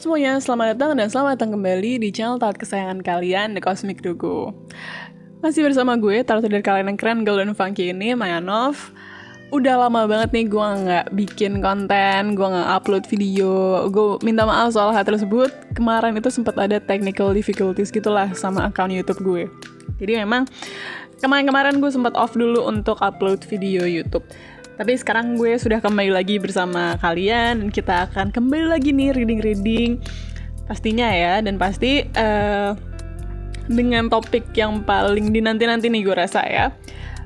semuanya, selamat datang kembali di channel tarot kesayangan kalian, The Cosmic Dugu. Masih bersama gue, tarot dari kalian yang keren, girl dan funky ini, Maya Nov. Udah lama banget nih gue nggak bikin konten, gue nggak upload video. Gue minta maaf soal hal tersebut. Kemarin itu sempat ada technical difficulties gitulah sama akun YouTube gue. Jadi memang kemarin gue sempat off dulu untuk upload video YouTube. Tapi sekarang gue sudah kembali lagi bersama kalian dan kita akan kembali lagi nih reading pastinya ya, dan pasti dengan topik yang paling dinanti-nanti nih gue rasa ya,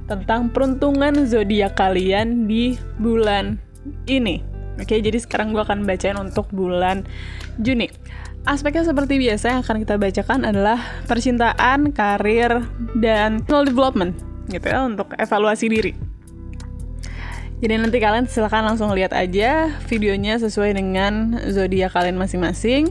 tentang peruntungan zodiak kalian di bulan ini. Oke, jadi sekarang gue akan bacain untuk bulan Juni. Aspeknya seperti biasa yang akan kita bacakan adalah percintaan, karir, dan personal development gitu ya, untuk evaluasi diri. Jadi nanti kalian silakan langsung lihat aja videonya sesuai dengan zodiak kalian masing-masing.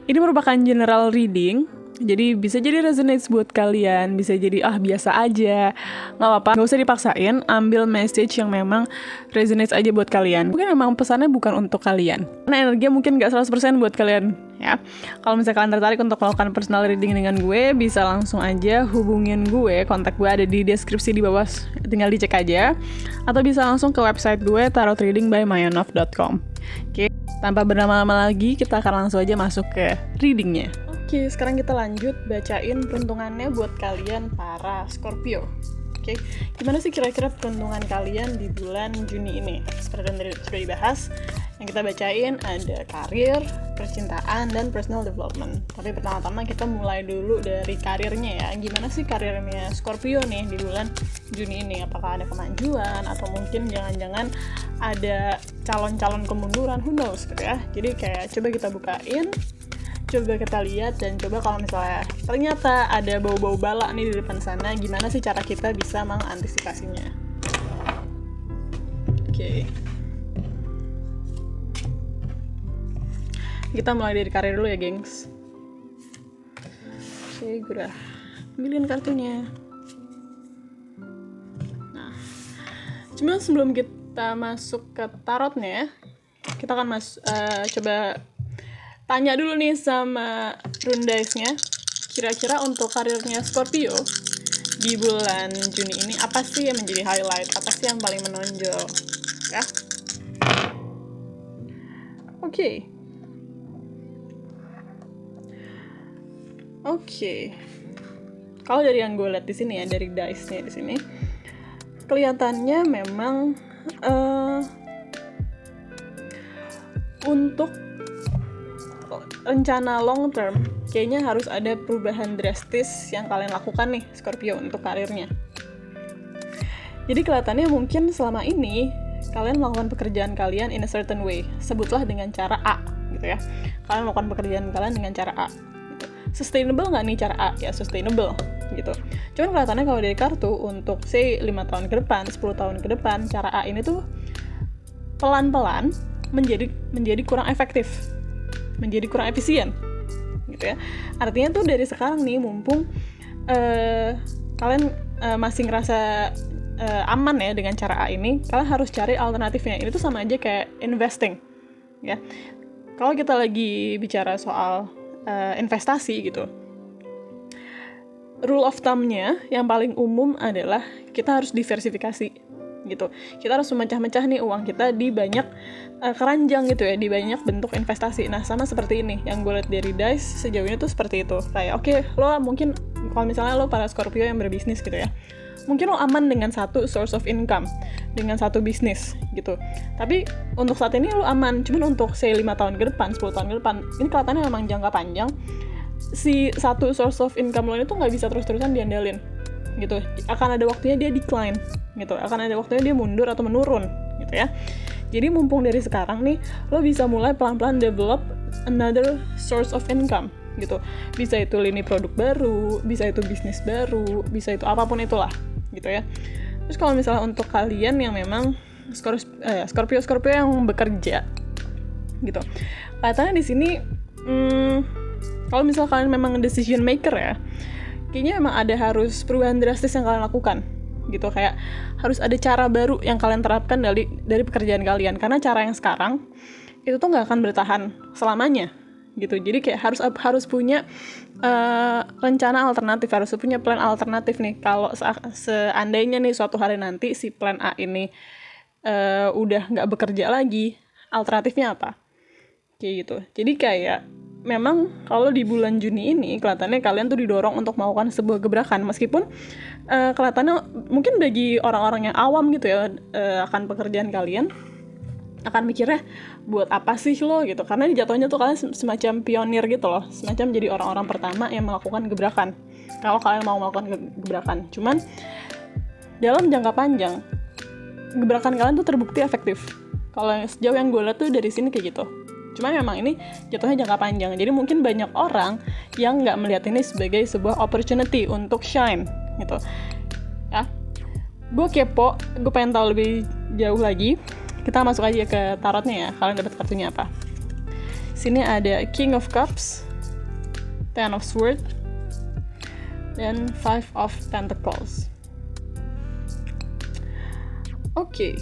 Ini merupakan general reading, jadi bisa jadi resonates buat kalian, bisa jadi biasa aja, nggak apa-apa, nggak usah dipaksain. Ambil message yang memang resonates aja buat kalian. Mungkin memang pesannya bukan untuk kalian, karena energinya mungkin nggak 100% buat kalian ya. Kalau misalnya kalian tertarik untuk melakukan personal reading dengan gue, bisa langsung aja hubungin gue. Kontak gue ada di deskripsi di bawah, tinggal dicek aja. Atau bisa langsung ke website gue, tarotreadingbymayanov.com. Oke, tanpa berlama-lama lagi, kita akan langsung aja masuk ke readingnya. Oke, sekarang kita lanjut bacain peruntungannya buat kalian para Scorpio. Oke, gimana sih kira-kira peruntungan kalian di bulan Juni ini? Seperti yang tadi sudah dibahas, yang kita bacain ada karir, percintaan, dan personal development. Tapi pertama-tama kita mulai dulu dari karirnya ya. Gimana sih karirnya Scorpio nih di bulan Juni ini? Apakah ada kemajuan atau mungkin jangan-jangan ada calon-calon kemunduran? Who knows gitu ya. Jadi kayak coba kita bukain, coba kita lihat, dan coba kalau misalnya ternyata ada bau-bau bala nih di depan sana, gimana sih cara kita bisa mengantisipasinya. Oke. Kita mulai dari karir dulu ya, gengs. Oke, gue udah ambilin kartunya. Nah, cuma sebelum kita masuk ke tarotnya, kita akan coba tanya dulu nih sama rune dice-nya. Kira-kira untuk karirnya Scorpio di bulan Juni ini, apa sih yang menjadi highlight? Apa sih yang paling menonjol? Ya. Oke. Kalau dari yang gue lihat di sini ya, dari dice-nya di sini, kelihatannya memang untuk rencana long term kayaknya harus ada perubahan drastis yang kalian lakukan nih Scorpio untuk karirnya. Jadi kelihatannya mungkin selama ini kalian melakukan pekerjaan kalian in a certain way, sebutlah dengan cara A gitu ya. Kalian melakukan pekerjaan kalian dengan cara A gitu. Sustainable nggak nih cara A? Ya sustainable gitu. Cuman kelihatannya kalau dari kartu untuk say 5 tahun ke depan, 10 tahun ke depan, cara A ini tuh pelan-pelan menjadi kurang efektif, menjadi kurang efisien gitu ya. Artinya tuh dari sekarang nih, mumpung kalian masih ngerasa aman ya dengan cara A ini, kalian harus cari alternatifnya. Ini tuh sama aja kayak investing ya. Kalau kita lagi bicara soal investasi gitu, rule of thumb-nya yang paling umum adalah kita harus diversifikasi gitu. Kita harus memecah-mecah nih uang kita di banyak keranjang gitu ya, di banyak bentuk investasi. Nah, sama seperti ini yang gue lihat dari dice sejauh ini tuh seperti itu. Kayak oke, lo mungkin kalau misalnya lo para Scorpio yang berbisnis gitu ya, mungkin lo aman dengan satu source of income, dengan satu bisnis gitu. Tapi untuk saat ini lo aman, cuman untuk say 5 tahun ke depan, 10 tahun ke depan, ini kelihatannya memang jangka panjang. Si satu source of income lo ini tuh nggak bisa terus-terusan diandalin gitu. Akan ada waktunya dia decline gitu, akan ada waktunya dia mundur atau menurun gitu ya. Jadi mumpung dari sekarang nih, lo bisa mulai pelan-pelan develop another source of income gitu. Bisa itu lini produk baru, bisa itu bisnis baru, bisa itu apapun itulah gitu ya. Terus kalau misalnya untuk kalian yang memang Scorpio yang bekerja gitu, katanya di sini kalau misalnya kalian memang decision maker ya, kayaknya memang ada harus perubahan drastis yang kalian lakukan gitu. Kayak harus ada cara baru yang kalian terapkan dari pekerjaan kalian, karena cara yang sekarang itu tuh nggak akan bertahan selamanya gitu. Jadi kayak harus punya rencana alternatif, harus punya plan alternatif nih. Kalau seandainya nih suatu hari nanti si plan A ini udah nggak bekerja lagi, alternatifnya apa? Kayak gitu. Jadi kayak memang kalau di bulan Juni ini kelihatannya kalian tuh didorong untuk melakukan sebuah gebrakan, meskipun kelihatannya mungkin bagi orang-orang yang awam gitu ya akan pekerjaan kalian, akan mikirnya buat apa sih lo gitu, karena jatuhnya tuh kalian semacam pionir gitu loh, semacam jadi orang-orang pertama yang melakukan gebrakan kalau kalian mau melakukan gebrakan. Cuman dalam jangka panjang gebrakan kalian tuh terbukti efektif. Kalau sejauh yang gue lihat tuh dari sini kayak gitu. Cuma memang ini jatuhnya jangka panjang, jadi mungkin banyak orang yang nggak melihat ini sebagai sebuah opportunity untuk shine gitu ya. Gue kepo, gue pengen tahu lebih jauh lagi. Kita masuk aja ke tarotnya ya. Kalian dapat kartunya apa? Sini ada King of Cups, Ten of Swords, dan Five of Pentacles. Oke.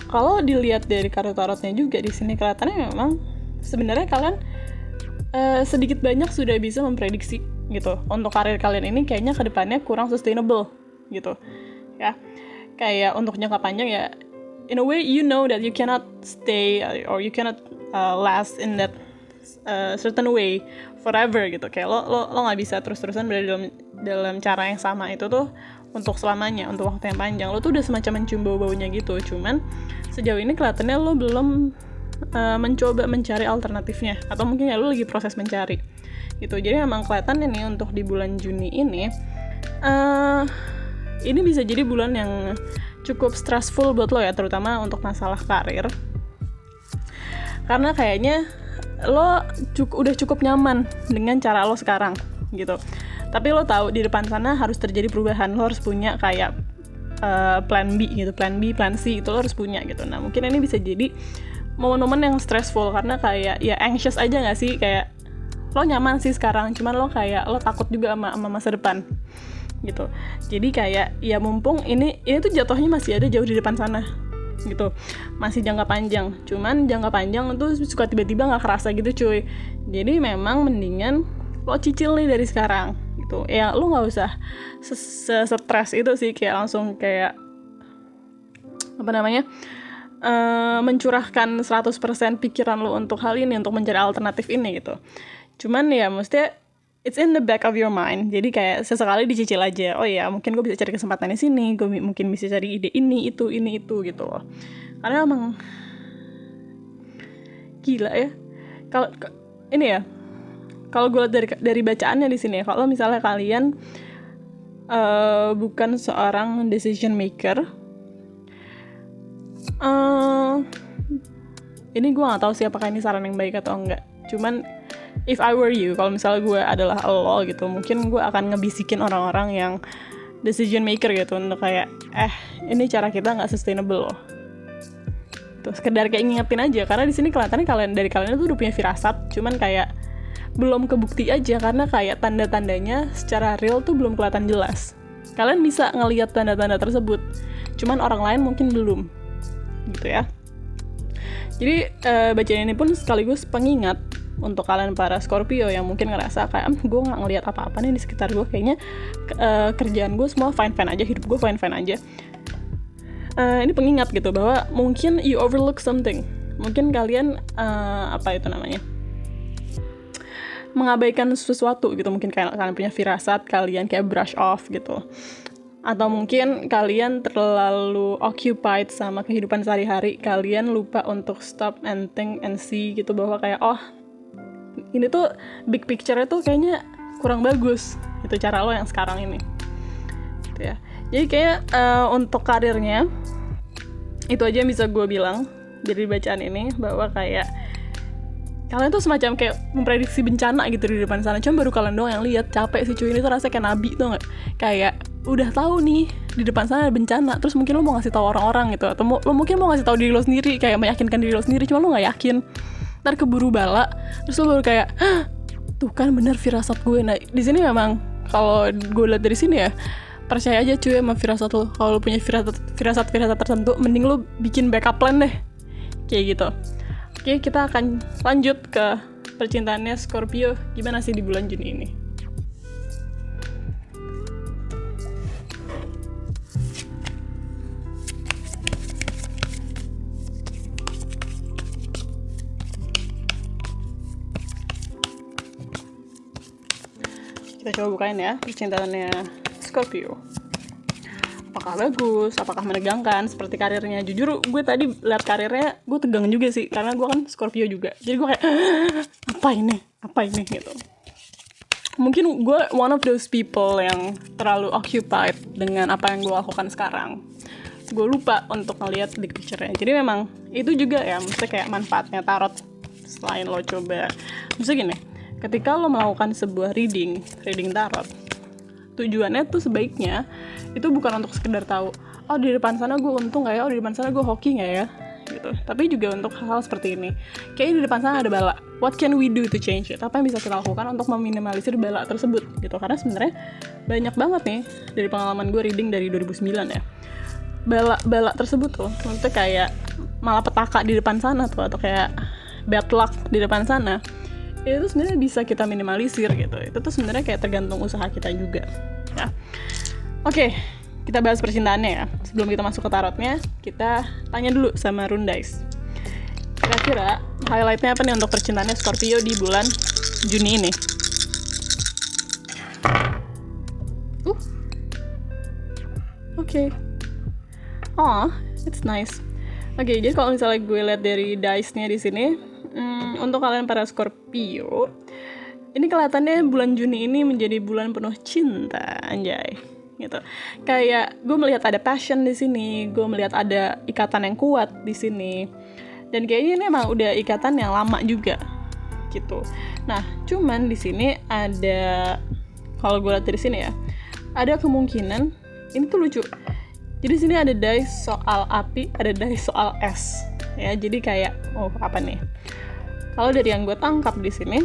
Kalau dilihat dari kartu tarotnya juga di sini kelihatannya memang sebenarnya kalian sedikit banyak sudah bisa memprediksi gitu. Untuk karir kalian ini kayaknya kedepannya kurang sustainable gitu ya. Kayak untuk jangka panjang ya, in a way you know that you cannot stay or you cannot last in that certain way forever gitu. Kayak lo nggak bisa terus-terusan berada dalam cara yang sama itu tuh untuk selamanya, untuk waktu yang panjang. Lo tuh udah semacam mencium bau-baunya gitu. Cuman sejauh ini kelihatannya lo belum mencoba mencari alternatifnya, atau mungkin ya lo lagi proses mencari gitu. Jadi memang kelihatannya nih untuk di bulan Juni ini bisa jadi bulan yang cukup stressful buat lo ya, terutama untuk masalah karir. Karena kayaknya lo udah cukup nyaman dengan cara lo sekarang gitu. Tapi lo tahu di depan sana harus terjadi perubahan. Lo harus punya kayak plan B gitu, plan B, plan C itu lo harus punya gitu. Nah mungkin ini bisa jadi momen-momen yang stressful karena kayak ya anxious aja nggak sih, kayak lo nyaman sih sekarang, cuman lo kayak lo takut juga sama masa depan gitu. Jadi kayak ya mumpung ini tuh jatuhnya masih ada jauh di depan sana gitu, masih jangka panjang. Cuman jangka panjang itu suka tiba-tiba nggak kerasa gitu cuy. Jadi memang mendingan lo cicil nih dari sekarang gitu ya. Lo nggak usah stres itu sih, kayak langsung kayak mencurahkan 100% pikiran lo untuk hal ini, untuk mencari alternatif ini gitu. Cuman ya mestinya it's in the back of your mind. Jadi kayak sesekali dicicil aja. Oh ya, mungkin gue bisa cari kesempatan di sini, gue mungkin bisa cari ide ini itu gitu loh. Karena emang gila ya. Kalau ini ya, kalau gue lihat dari bacaannya di sini ya, kalau misalnya kalian bukan seorang decision maker, ini gue nggak tahu sih apakah ini saran yang baik atau enggak. Cuman if I were you, kalau misalnya gue adalah lo gitu, mungkin gue akan ngebisikin orang-orang yang decision maker gitu untuk kayak ini cara kita nggak sustainable loh. Tuh sekedar kayak ngingetin aja, karena di sini kelihatannya kalian itu udah punya firasat, cuman kayak belum kebukti aja karena kayak tanda-tandanya secara real tuh belum kelihatan jelas. Kalian bisa ngelihat tanda-tanda tersebut, cuman orang lain mungkin belum gitu ya. Jadi bacaan ini pun sekaligus pengingat untuk kalian para Scorpio yang mungkin ngerasa kayak gue nggak ngelihat apa-apa nih di sekitar gue, kayaknya kerjaan gue semua fine-fine aja, hidup gue fine-fine aja. Ini pengingat gitu bahwa mungkin you overlook something, mungkin kalian mengabaikan sesuatu gitu. Mungkin kalian punya firasat, kalian kayak brush off gitu, atau mungkin kalian terlalu occupied sama kehidupan sehari-hari, kalian lupa untuk stop and think and see gitu, bahwa kayak ini tuh big picture-nya tuh kayaknya kurang bagus itu cara lo yang sekarang ini gitu ya. Jadi kayak untuk karirnya itu aja yang bisa gue bilang dari bacaan ini, bahwa kayak kalian tuh semacam kayak memprediksi bencana gitu di depan sana, cuma baru kalian doang yang lihat. Capek sih cuy, ini tuh rasanya kayak nabi tuh nggak, kayak udah tahu nih di depan sana ada bencana, terus mungkin lo mau ngasih tahu orang-orang gitu, atau lo mungkin mau ngasih tahu diri lo sendiri, kayak meyakinkan diri lo sendiri, cuma lo nggak yakin, ntar keburu bala, terus lo baru kayak tuh kan bener firasat gue. Nah di sini memang kalau gue lihat dari sini ya, percaya aja cuy sama firasat lo. Kalau lo punya firasat tertentu, mending lo bikin backup plan deh kayak gitu. Oke, kita akan lanjut ke percintaannya Scorpio. Gimana sih di bulan Juni ini? Kita coba bukain ya percintaannya Scorpio. Apakah bagus? Apakah menegangkan? Seperti karirnya. Jujur gue tadi lihat karirnya, gue tegang juga sih. Karena gue kan Scorpio juga. Jadi gue kayak, apa ini gitu. Mungkin gue one of those people yang terlalu occupied dengan apa yang gue lakukan sekarang. Gue lupa untuk ngeliat big picture-nya. Jadi memang itu juga ya, maksudnya kayak manfaatnya tarot. Selain lo coba, maksudnya gini, ketika lo melakukan sebuah reading tarot, tujuannya tuh sebaiknya itu bukan untuk sekedar tahu, oh di depan sana gue untung gak ya, oh di depan sana gue hoki gak ya, gitu. Tapi juga untuk hal-hal seperti ini, kayak di depan sana ada bala, what can we do to change it? Apa yang bisa kita lakukan untuk meminimalisir bala tersebut, gitu. Karena sebenarnya banyak banget nih dari pengalaman gue reading dari 2009 ya, bala tersebut tuh, maksudnya kayak malapetaka di depan sana tuh, atau kayak bad luck di depan sana, itu sebenarnya bisa kita minimalisir gitu. Itu tuh sebenarnya kayak tergantung usaha kita juga ya. Oke, kita bahas percintaannya ya. Sebelum kita masuk ke tarotnya, kita tanya dulu sama Rune Dice. Kira-kira highlightnya apa nih untuk percintaannya Scorpio di bulan Juni ini? Oke. Oh, it's nice. Oke, jadi kalau misalnya gue lihat dari dice-nya di sini, untuk kalian para Scorpio, ini kelihatannya bulan Juni ini menjadi bulan penuh cinta, anjay, gitu. Kayak gue melihat ada passion di sini, gue melihat ada ikatan yang kuat di sini, dan kayaknya ini emang udah ikatan yang lama juga, gitu. Nah, cuman di sini ada, kalau gue lihat dari sini ya, ada kemungkinan ini tuh lucu. Jadi sini ada dice soal api, ada dice soal es, ya. Jadi kayak, oh apa nih? Kalau dari yang gue tangkap di sini,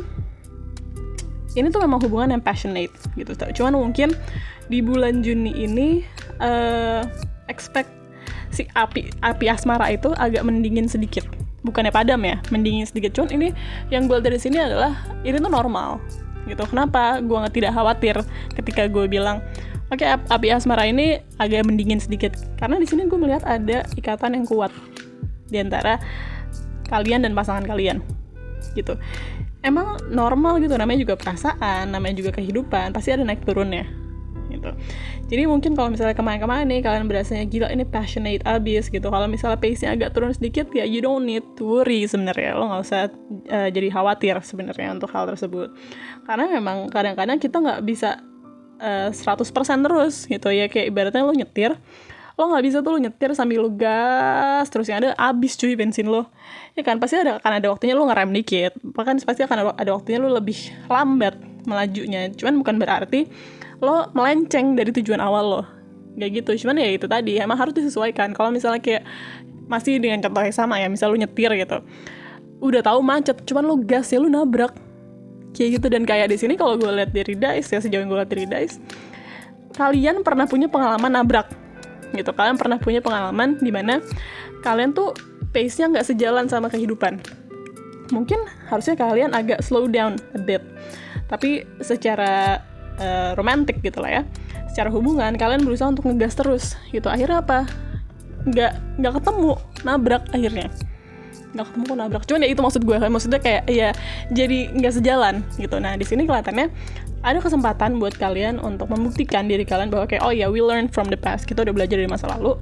ini tuh memang hubungan yang passionate gitu. Cuman mungkin di bulan Juni ini expect si api asmara itu agak mendingin sedikit. Bukannya padam ya, mendingin sedikit. Cuman ini yang gue dari sini adalah ini tuh normal gitu. Kenapa gue tidak khawatir ketika gue bilang oke, api asmara ini agak mendingin sedikit? Karena di sini gue melihat ada ikatan yang kuat di antara kalian dan pasangan kalian. Gitu. Emang normal gitu, namanya juga perasaan, namanya juga kehidupan, pasti ada naik turunnya gitu. Jadi mungkin kalau misalnya kemarin-kemarin nih kalian berasanya gila ini passionate abis gitu, kalau misalnya pace-nya agak turun sedikit ya you don't need to worry sebenarnya, lo nggak usah jadi khawatir sebenarnya untuk hal tersebut. Karena memang kadang-kadang kita nggak bisa 100% terus gitu ya, kayak ibaratnya lo nyetir, lo nggak bisa tuh lo nyetir sambil lo gas terus yang ada abis cuy bensin lo, ya kan. Pasti akan ada waktunya lo ngerem dikit, bahkan pasti akan ada waktunya lo lebih lambat melajunya. Cuman bukan berarti lo melenceng dari tujuan awal lo, kayak gitu. Cuman ya itu tadi emang harus disesuaikan. Kalau misalnya kayak masih dengan contoh yang sama ya, misal lo nyetir gitu, udah tahu macet, cuman lo gas ya lo nabrak, kayak gitu. Dan kayak di sini kalau gue lihat dari dice ya, sejauh yang gue lihat dari dice, kalian pernah punya pengalaman nabrak gitu. Kalian pernah punya pengalaman di mana kalian tuh pace-nya nggak sejalan sama kehidupan. Mungkin harusnya kalian agak slow down a bit, tapi secara romantic gitu lah ya, secara hubungan kalian berusaha untuk ngegas terus gitu. Akhirnya apa? Nggak ketemu, nabrak akhirnya. Nggak ketemu kok nabrak. Cuman ya itu maksud gue, maksudnya kayak ya jadi nggak sejalan gitu. Nah di sini kelihatannya ada kesempatan buat kalian untuk membuktikan diri kalian bahwa kayak oh ya, we learn from the past, kita udah belajar dari masa lalu.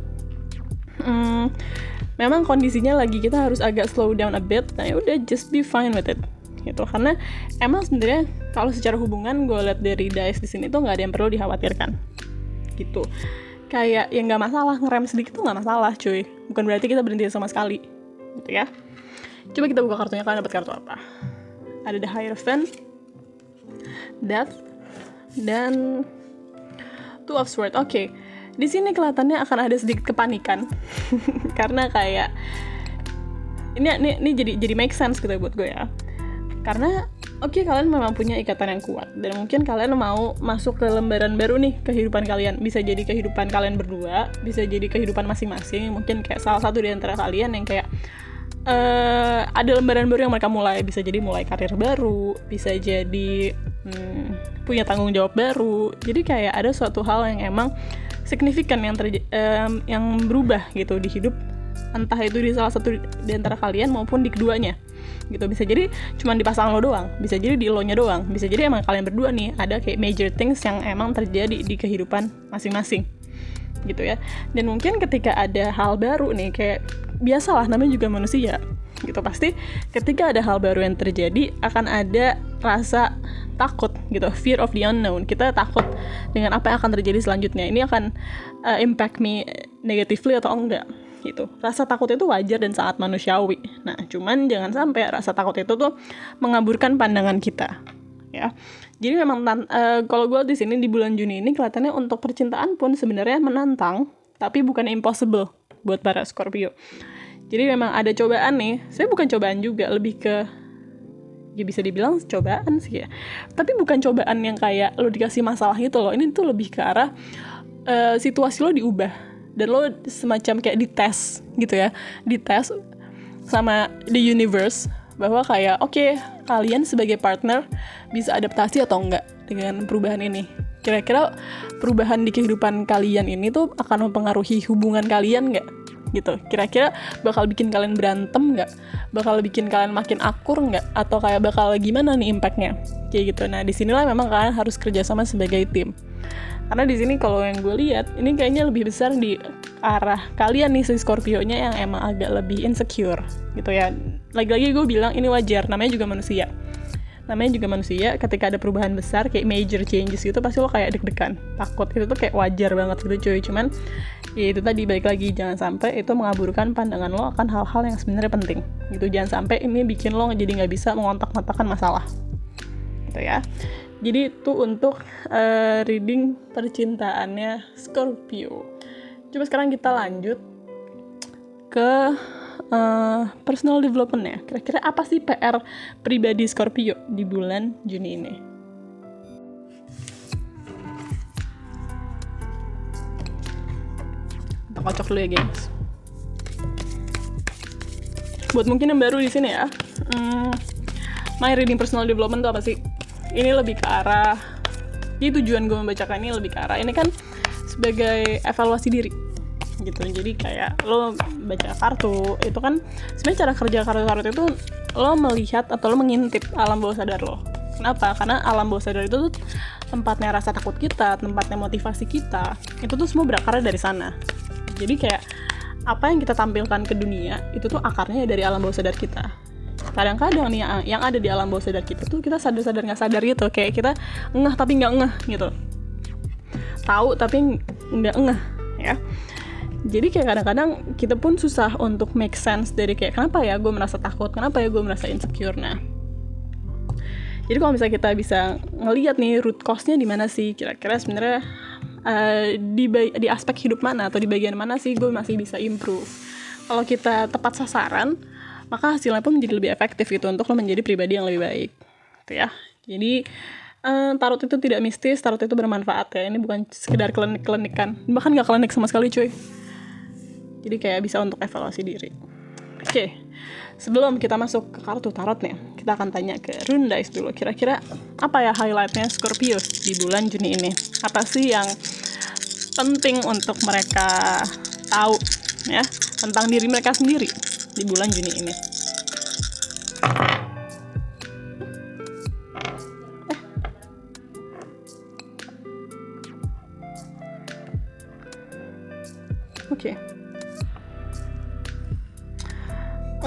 Memang kondisinya lagi kita harus agak slow down a bit. Nah ya udah, just be fine with it gitu. Karena emang sebenarnya kalau secara hubungan gue lihat dari dice di sini tuh nggak ada yang perlu dikhawatirkan gitu. Kayak ya nggak masalah, ngerem sedikit tuh nggak masalah cuy, bukan berarti kita berhenti sama sekali gitu ya. Coba kita buka kartunya, kalian dapat kartu apa? Ada the Hierophant, Death, dan Two of Swords. Oke. Di sini kelihatannya akan ada sedikit kepanikan karena kayak ini jadi make sense gitu buat gue ya. Karena oke, kalian memang punya ikatan yang kuat dan mungkin kalian mau masuk ke lembaran baru nih kehidupan kalian. Bisa jadi kehidupan kalian berdua, bisa jadi kehidupan masing-masing. Mungkin kayak salah satu di antara kalian yang kayak ada lembaran baru yang mereka mulai. Bisa jadi mulai karir baru, bisa jadi punya tanggung jawab baru. Jadi kayak ada suatu hal yang emang signifikan yang berubah gitu di hidup, entah itu di salah satu di antara kalian maupun di keduanya gitu. Bisa jadi cuma di pasangan lo doang, bisa jadi di lo nya doang, bisa jadi emang kalian berdua nih ada kayak major things yang emang terjadi di kehidupan masing-masing gitu ya. Dan mungkin ketika ada hal baru nih, kayak biasalah namanya juga manusia gitu, pasti ketika ada hal baru yang terjadi akan ada rasa takut gitu, fear of the unknown. Kita takut dengan apa yang akan terjadi selanjutnya, ini akan impact me negatively atau enggak gitu. Rasa takut itu wajar dan sangat manusiawi. Nah, cuman jangan sampai rasa takut itu tuh mengaburkan pandangan kita ya. Jadi memang kalau gue di sini di bulan Juni ini kelihatannya untuk percintaan pun sebenarnya menantang, tapi bukan impossible buat para Scorpio. Jadi memang ada cobaan nih. Saya bukan cobaan juga, lebih ke ya bisa dibilang cobaan sih ya. Tapi bukan cobaan yang kayak lo dikasih masalah gitu loh. Ini tuh lebih ke arah situasi lo diubah dan lo semacam kayak dites gitu ya. Dites sama the universe bahwa kayak oke, kalian sebagai partner bisa adaptasi atau enggak dengan perubahan ini. Kira-kira perubahan di kehidupan kalian ini tuh akan mempengaruhi hubungan kalian enggak? Gitu. Kira-kira bakal bikin kalian berantem enggak? Bakal bikin kalian makin akur enggak? Atau kayak bakal gimana nih impactnya? Kayak gitu. Nah, disinilah memang kalian harus kerjasama sebagai tim. Karena di sini kalau yang gue lihat, ini kayaknya lebih besar di arah kalian nih si Scorpio-nya yang emang agak lebih insecure gitu ya. Lagi-lagi gue bilang ini wajar, namanya juga manusia. Namanya juga manusia, ketika ada perubahan besar kayak major changes gitu pasti lo kayak deg-degan, takut. Itu tuh kayak wajar banget gitu cuy. Cuman ya itu tadi, balik lagi, jangan sampai itu mengaburkan pandangan lo akan hal-hal yang sebenarnya penting gitu. Jangan sampai ini bikin lo jadi nggak bisa mengontak-kontakkan masalah gitu ya. Jadi itu untuk reading percintaannya Scorpio. Coba sekarang kita lanjut ke personal development ya. Kira-kira apa sih PR pribadi Scorpio di bulan Juni ini? Kita kocok dulu ya, gengs. Buat mungkin yang baru di sini ya, my reading personal development itu apa sih? Ini lebih ke arah, jadi tujuan gue membacakan ini lebih ke arah, ini kan sebagai evaluasi diri gitu. Jadi kayak lo baca kartu, itu kan sebenarnya cara kerja kartu itu lo melihat atau lo mengintip alam bawah sadar lo. Kenapa? Karena alam bawah sadar itu tuh tempatnya rasa takut kita, tempatnya motivasi kita, itu tuh semua berakar dari sana. Jadi kayak apa yang kita tampilkan ke dunia, itu tuh akarnya dari alam bawah sadar kita. Kadang-kadang nih yang ada di alam bawah sadar kita tuh kita sadar-sadar nggak sadar gitu, kayak kita ngeh tapi nggak ngeh gitu, tahu tapi nggak ngeh ya. Jadi kayak kadang-kadang kita pun susah untuk make sense dari kayak kenapa ya gue merasa takut, kenapa ya gue merasa insecure. Nah, jadi kalau misalnya kita bisa ngelihat nih root cause-nya di mana sih, kira-kira sebenarnya di aspek hidup mana atau di bagian mana sih gue masih bisa improve. Kalau kita tepat sasaran, maka hasilnya pun menjadi lebih efektif gitu untuk lo menjadi pribadi yang lebih baik gitu ya. Jadi tarot itu tidak mistis, tarot itu bermanfaat ya. Ini bukan sekedar klinik-klinikan, bahkan gak klinik sama sekali cuy. Jadi kayak bisa untuk evaluasi diri. Oke, sebelum kita masuk ke kartu tarot nih, kita akan tanya ke Rune Dice dulu. Kira-kira apa ya highlightnya Scorpio di bulan Juni ini? Apa sih yang penting untuk mereka tahu ya tentang diri mereka sendiri di bulan Juni ini?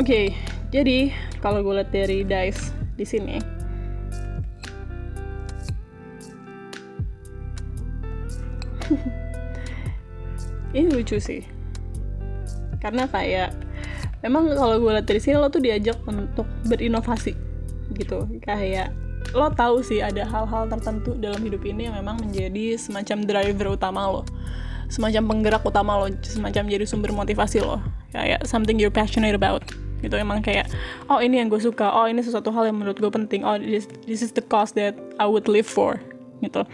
Oke, jadi kalau gue lihat dari dice di sini, ini lucu sih, karena kayak memang kalau gue lihat dari sini lo tuh diajak untuk berinovasi gitu. Kayak lo tahu sih ada hal-hal tertentu dalam hidup ini yang memang menjadi semacam driver utama lo, semacam penggerak utama lo, semacam jadi sumber motivasi lo, kayak something you're passionate about gitu. Emang kayak oh ini yang gue suka, oh ini sesuatu hal yang menurut gue penting, oh this is the cause that I would live for gitu.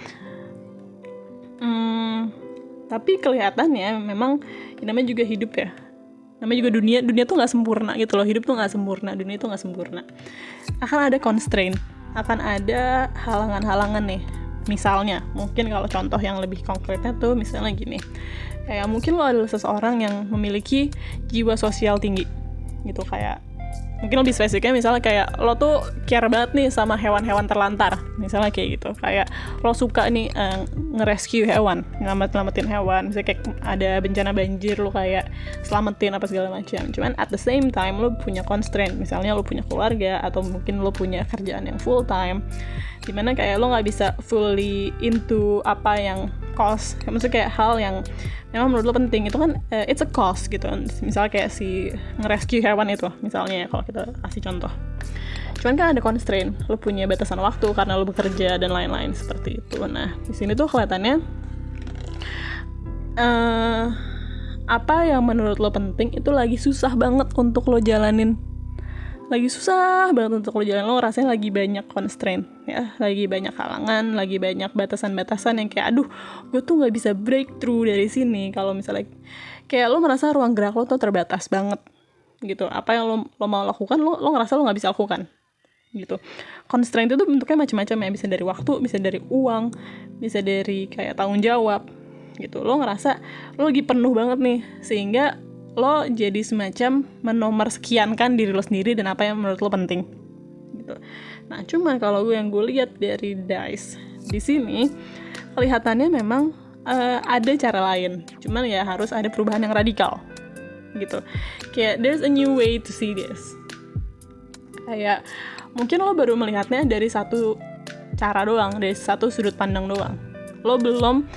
Tapi kelihatannya memang namanya juga hidup ya, namanya juga dunia tuh nggak sempurna gitu loh, hidup tuh nggak sempurna, dunia tuh nggak sempurna. Akan ada constraint, akan ada halangan-halangan nih. Misalnya, mungkin kalau contoh yang lebih konkretnya tuh misalnya gini, kayak mungkin lo adalah seseorang yang memiliki jiwa sosial tinggi gitu, kayak mungkin lebih spesifiknya misalnya kayak lo tuh care banget nih sama hewan-hewan terlantar, misalnya kayak gitu, kayak lo suka nih nge-rescue hewan, nyelamatin hewan, misalnya kayak ada bencana banjir lo kayak selamatin apa segala macam. Cuman at the same time lo punya constraint, misalnya lo punya keluarga atau mungkin lo punya kerjaan yang full time, dimana kayak lo nggak bisa fully into apa yang cost, maksudnya kayak hal yang memang menurut lo penting, itu kan it's a cost gitu. Misalnya kayak si nge-rescue hewan itu misalnya ya, kalau kita kasih contoh. Cuman kan ada constraint, lo punya batasan waktu karena lo bekerja dan lain-lain seperti itu. Nah di sini tuh kelihatannya apa yang menurut lo penting itu lagi susah banget untuk lo jalanin, lagi susah banget untuk lo jalan. Lo rasanya lagi banyak constraint ya, lagi banyak halangan, lagi banyak batasan-batasan yang kayak aduh gue tuh nggak bisa breakthrough dari sini. Kalau misalnya kayak lo merasa ruang gerak lo tuh terbatas banget gitu, apa yang lo mau lakukan lo ngerasa lo nggak bisa lakukan gitu. Constraint itu bentuknya macam-macam ya, bisa dari waktu, bisa dari uang, bisa dari kayak tanggung jawab gitu. Lo ngerasa lo lagi penuh banget nih, sehingga lo jadi semacam menomorskiankan diri lo sendiri dan apa yang menurut lo penting gitu. Nah cuma kalau gue lihat dari dice di sini kelihatannya memang ada cara lain, cuman ya harus ada perubahan yang radikal gitu. Kayak there's a new way to see this. Kayak mungkin lo baru melihatnya dari satu cara doang, dari satu sudut pandang doang. Lo belum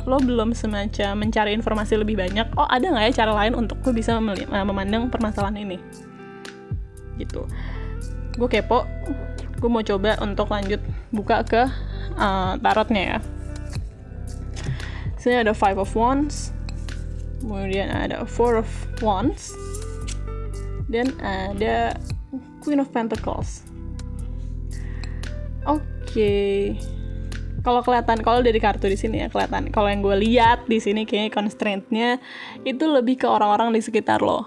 lo belum semacam mencari informasi lebih banyak. Oh ada nggak ya cara lain untuk gue bisa memandang permasalahan ini gitu. Gue kepo, gue mau coba untuk lanjut buka ke tarotnya ya. Sini ada 5 of Wands, kemudian ada 4 of Wands, dan ada Queen of Pentacles. Oke. Kalau dari kartu di sini ya kelihatan. Kalau yang gue lihat di sini kayaknya constraint-nya itu lebih ke orang-orang di sekitar lo.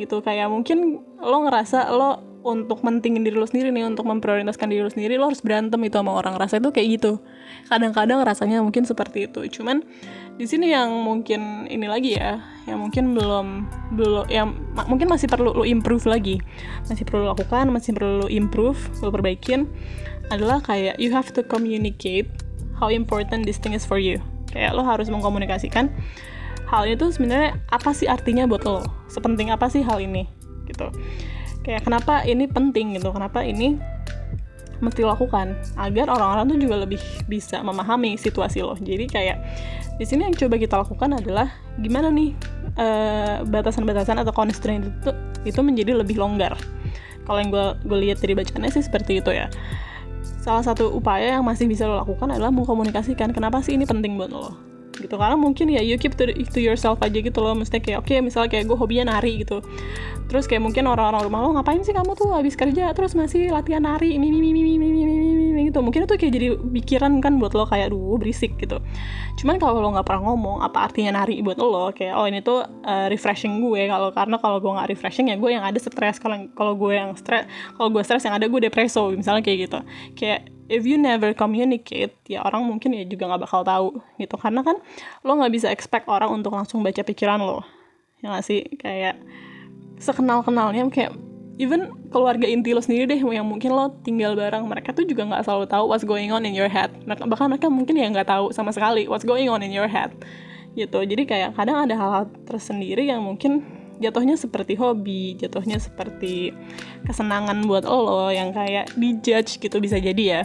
Gitu, kayak mungkin lo ngerasa lo untuk mentingin diri lo sendiri nih, untuk memprioritaskan diri lo sendiri, lo harus berantem itu sama orang. Rasa itu kayak gitu. Kadang-kadang rasanya mungkin seperti itu. Cuman di sini yang mungkin ini lagi ya, yang mungkin belum yang mungkin masih perlu lo improve lagi. Masih perlu lo lakukan, masih perlu lo improve, lo perbaikin adalah kayak you have to communicate how important this thing is for you. Kayak lo harus mengkomunikasikan hal itu sebenarnya apa sih artinya buat lo, sepenting apa sih hal ini gitu. Kayak kenapa ini penting gitu, kenapa ini mesti lo lakukan, agar orang-orang tuh juga lebih bisa memahami situasi lo. Jadi kayak di sini yang coba kita lakukan adalah gimana nih batasan-batasan atau constraint itu menjadi lebih longgar. Kalau yang gue lihat dari bacaannya sih seperti itu ya. Salah satu upaya yang masih bisa lo lakukan adalah mengkomunikasikan kenapa sih ini penting buat lo gitu. Karena mungkin ya you keep to yourself aja gitu loh. Maksudnya kayak oke, misalnya kayak gue hobinya nari gitu, terus kayak mungkin orang-orang rumah lo ngapain sih kamu tuh habis kerja terus masih latihan nari gitu. Mungkin itu kayak jadi pikiran kan buat lo, kayak duh berisik gitu. Cuman kalau lo nggak pernah ngomong apa artinya nari buat lo, kayak oh ini tuh refreshing gue. Karena kalau gue nggak refreshing ya gue yang ada stres. Kalau gue stres yang ada gue depreso misalnya kayak gitu. Kayak if you never communicate, ya orang mungkin ya juga nggak bakal tahu gitu. Karena kan lo nggak bisa expect orang untuk langsung baca pikiran lo, ya nggak sih? Kayak sekenal-kenalnya, kayak even keluarga inti lo sendiri deh yang mungkin lo tinggal bareng, mereka tuh juga nggak selalu tahu what's going on in your head. Bahkan mereka mungkin ya nggak tahu sama sekali what's going on in your head gitu. Jadi kayak kadang ada hal-hal tersendiri yang mungkin jatuhnya seperti hobi, jatuhnya seperti kesenangan buat lo yang kayak dijudge gitu. Bisa jadi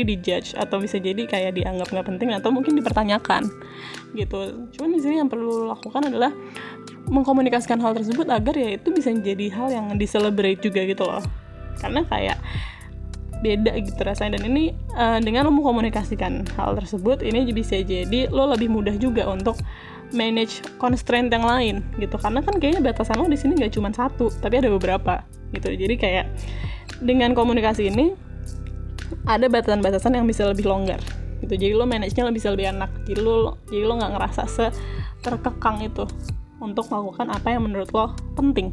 dijudge, atau bisa jadi kayak dianggap nggak penting atau mungkin dipertanyakan gitu. Cuman di sini yang perlu lakukan adalah mengkomunikasikan hal tersebut agar ya itu bisa jadi hal yang di-celebrate juga gitu loh. Karena kayak beda gitu rasanya. Dan ini dengan lo mengkomunikasikan hal tersebut, ini bisa jadi lo lebih mudah juga untuk manage constraint yang lain gitu. Karena kan kayaknya batasan lo di sini nggak cuma satu, tapi ada beberapa gitu. Jadi kayak dengan komunikasi ini ada batasan-batasan yang bisa lebih longgar gitu. Jadi lo manage-nya bisa lebih enak. Jadi lo nggak ngerasa terkekang itu untuk melakukan apa yang menurut lo penting.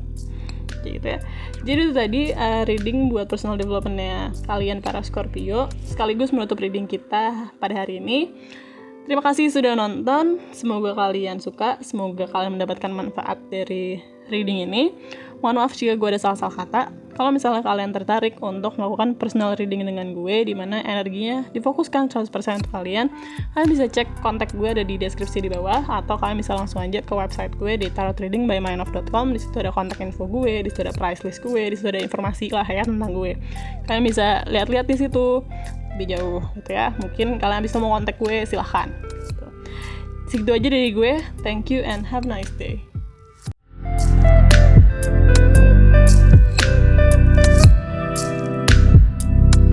Gitu ya. Jadi itu tadi reading buat personal development-nya kalian para Scorpio, sekaligus menutup reading kita pada hari ini. Terima kasih sudah nonton, semoga kalian suka, semoga kalian mendapatkan manfaat dari reading ini. Mohon maaf jika gue ada salah-salah kata. Kalau misalnya kalian tertarik untuk melakukan personal reading dengan gue, di mana energinya difokuskan 100% untuk kalian bisa cek kontak gue ada di deskripsi di bawah, atau kalian bisa langsung aja ke website gue di tarotreadingbymindov.com. Di situ ada kontak info gue, di situ ada price list gue, di situ ada informasi lah ya tentang gue. Kalian bisa lihat-lihat di situ lebih jauh gitu ya. Mungkin kalian bisa mau kontak gue, silahkan. Gitu. Segitu aja dari gue. Thank you and have a nice day.